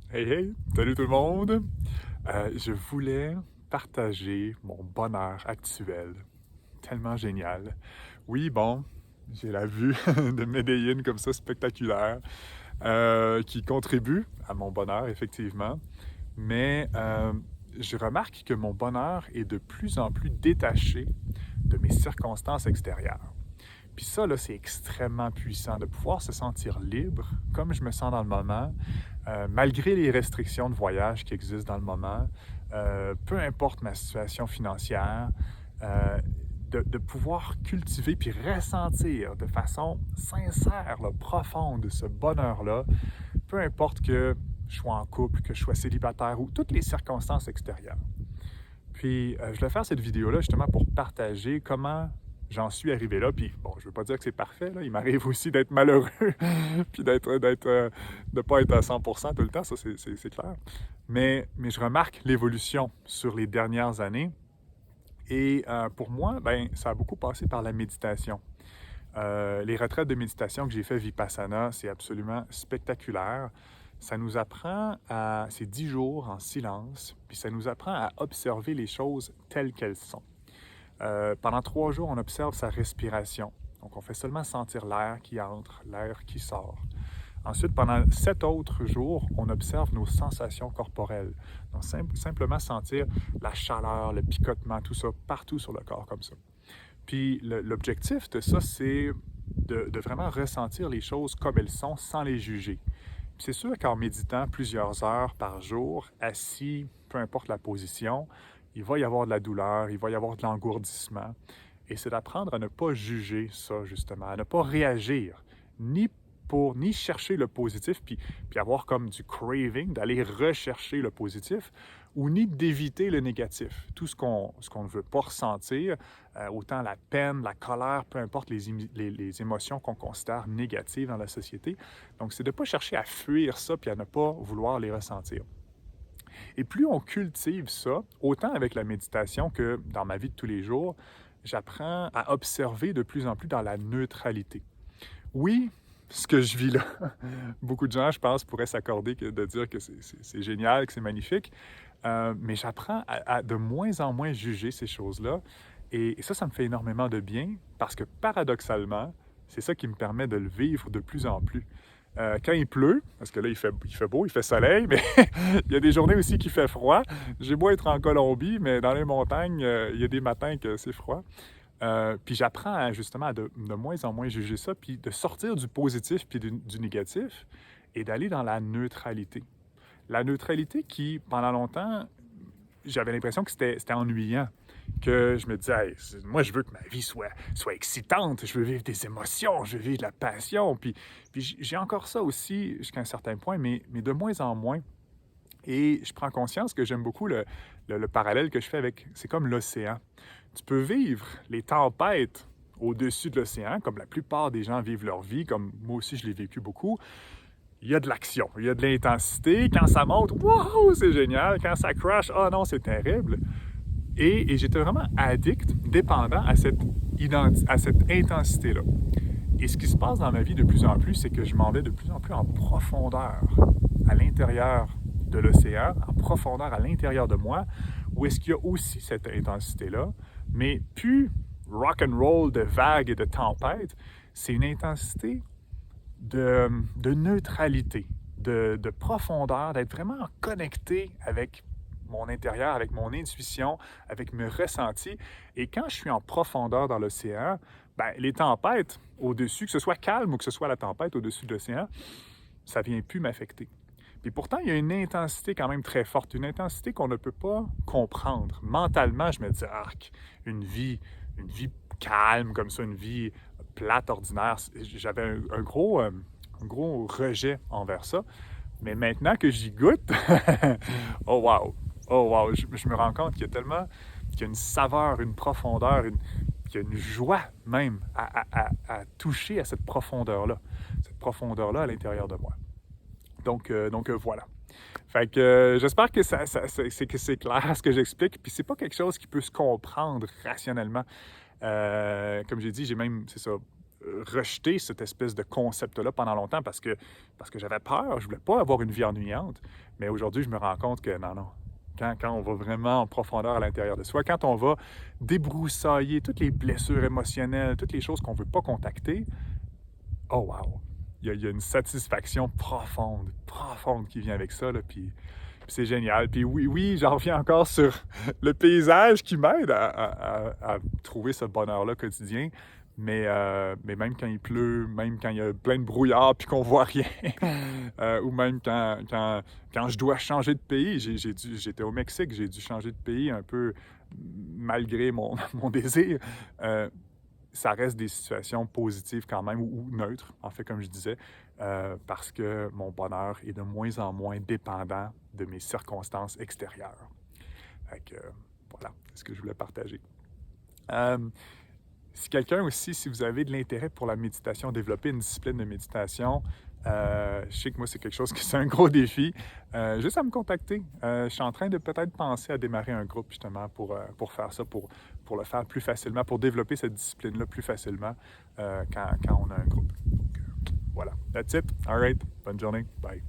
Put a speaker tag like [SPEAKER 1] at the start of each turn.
[SPEAKER 1] Hey hey, salut tout le monde! Je voulais partager mon bonheur actuel. Tellement génial. Oui, bon, j'ai la vue de Medellín comme ça spectaculaire qui contribue à mon bonheur, effectivement. Mais je remarque que mon bonheur est de plus en plus détaché de mes circonstances extérieures. Puis ça, là, c'est extrêmement puissant de pouvoir se sentir libre, comme je me sens dans le moment, malgré les restrictions de voyage qui existent dans le moment, peu importe ma situation financière, euh, de pouvoir cultiver puis ressentir de façon sincère, là, profonde, ce bonheur-là, peu importe que je sois en couple, que je sois célibataire ou toutes les circonstances extérieures. Puis, je voulais faire cette vidéo-là justement pour partager comment j'en suis arrivé là. Puis, bon, je veux pas dire que c'est parfait, là. Il m'arrive aussi d'être malheureux, puis de ne pas être à 100% tout le temps, ça c'est clair. Mais je remarque l'évolution sur les dernières années. Et pour moi, ben, ça a beaucoup passé par la méditation. Les retraites de méditation que j'ai fait Vipassana, c'est absolument spectaculaire. Ça nous apprend à... C'est 10 jours en silence, puis ça nous apprend à observer les choses telles qu'elles sont. Pendant 3 jours, on observe sa respiration. Donc, on fait seulement sentir l'air qui entre, l'air qui sort. Ensuite, pendant 7 autres jours, on observe nos sensations corporelles. Donc, simplement sentir la chaleur, le picotement, tout ça, partout sur le corps comme ça. Puis l'objectif de ça, c'est de vraiment ressentir les choses comme elles sont sans les juger. Puis c'est sûr qu'en méditant plusieurs heures par jour, assis, peu importe la position, il va y avoir de la douleur, il va y avoir de l'engourdissement. Et c'est d'apprendre à ne pas juger ça, justement, à ne pas réagir, ni chercher le positif, puis avoir comme du craving, d'aller rechercher le positif, ou ni d'éviter le négatif. Tout ce qu'on ne veut pas ressentir, autant la peine, la colère, peu importe les émotions qu'on considère négatives dans la société. Donc, c'est de ne pas chercher à fuir ça, puis à ne pas vouloir les ressentir. Et plus on cultive ça, autant avec la méditation que dans ma vie de tous les jours, j'apprends à observer de plus en plus dans la neutralité. Oui, ce que je vis là, beaucoup de gens, je pense, pourraient s'accorder de dire que c'est génial, que c'est magnifique, mais j'apprends à de moins en moins juger ces choses-là. Et ça me fait énormément de bien parce que paradoxalement, c'est ça qui me permet de le vivre de plus en plus. Quand il pleut, parce que là, il fait beau, il fait soleil, mais il y a des journées aussi qui fait froid. J'ai beau être en Colombie, mais dans les montagnes, il y a des matins que c'est froid. Puis j'apprends justement à de moins en moins juger ça, puis de sortir du positif puis du négatif et d'aller dans la neutralité. La neutralité qui, pendant longtemps, j'avais l'impression que c'était ennuyant. Que je me disais, hey, moi, je veux que ma vie soit excitante, je veux vivre des émotions, je veux vivre de la passion. Puis j'ai encore ça aussi jusqu'à un certain point, mais de moins en moins. Et je prends conscience que j'aime beaucoup le parallèle que je fais avec, c'est comme l'océan. Tu peux vivre les tempêtes au-dessus de l'océan, comme la plupart des gens vivent leur vie, comme moi aussi je l'ai vécu beaucoup. Il y a de l'action, il y a de l'intensité. Quand ça monte, wow, c'est génial. Quand ça crash, oh non, c'est terrible. Et j'étais vraiment addict, dépendant à cette intensité-là. Et ce qui se passe dans ma vie de plus en plus, c'est que je m'en vais de plus en plus en profondeur, à l'intérieur de l'océan, en profondeur à l'intérieur de moi, où est-ce qu'il y a aussi cette intensité-là, mais plus rock and roll de vagues et de tempêtes, c'est une intensité de neutralité, de profondeur, d'être vraiment connecté avec mon intérieur, avec mon intuition, avec mes ressentis. Et quand je suis en profondeur dans l'océan, ben, les tempêtes au-dessus, que ce soit calme ou que ce soit la tempête au-dessus de l'océan, ça ne vient plus m'affecter. Puis pourtant, il y a une intensité quand même très forte, une intensité qu'on ne peut pas comprendre. Mentalement, je me dis, arc, une vie calme comme ça, une vie plate, ordinaire. J'avais un gros rejet envers ça. Mais maintenant que j'y goûte, oh wow, oh wow, je me rends compte qu'il y a une saveur, une profondeur, qu'il y a une joie même à toucher à cette profondeur-là à l'intérieur de moi. Donc voilà. Fait que j'espère que c'est clair ce que j'explique. Puis c'est pas quelque chose qui peut se comprendre rationnellement. Comme j'ai dit, j'ai même, c'est ça, rejeté cette espèce de concept-là pendant longtemps parce que j'avais peur, je voulais pas avoir une vie ennuyante. Mais aujourd'hui, je me rends compte que non, non. Quand on va vraiment en profondeur à l'intérieur de soi, quand on va débroussailler toutes les blessures émotionnelles, toutes les choses qu'on ne veut pas contacter, oh wow! Il y a une satisfaction profonde, profonde qui vient avec ça, là, puis c'est génial. Puis oui, j'en reviens encore sur le paysage qui m'aide à trouver ce bonheur-là quotidien. Mais même quand il pleut, même quand il y a plein de brouillard puis qu'on voit rien, ou même quand je dois changer de pays, j'étais au Mexique, j'ai dû changer de pays un peu malgré mon désir. Ça reste des situations positives quand même, ou neutres, en fait, comme je disais, parce que mon bonheur est de moins en moins dépendant de mes circonstances extérieures. Fait que, voilà, c'est ce que je voulais partager. Si quelqu'un aussi, si vous avez de l'intérêt pour la méditation, développer une discipline de méditation, je sais que moi, c'est quelque chose qui c'est un gros défi. Juste à me contacter. Je suis en train de peut-être penser à démarrer un groupe justement pour faire ça, pour le faire plus facilement, pour développer cette discipline-là plus facilement quand on a un groupe. Donc, voilà. That's it. All right. Bonne journée. Bye.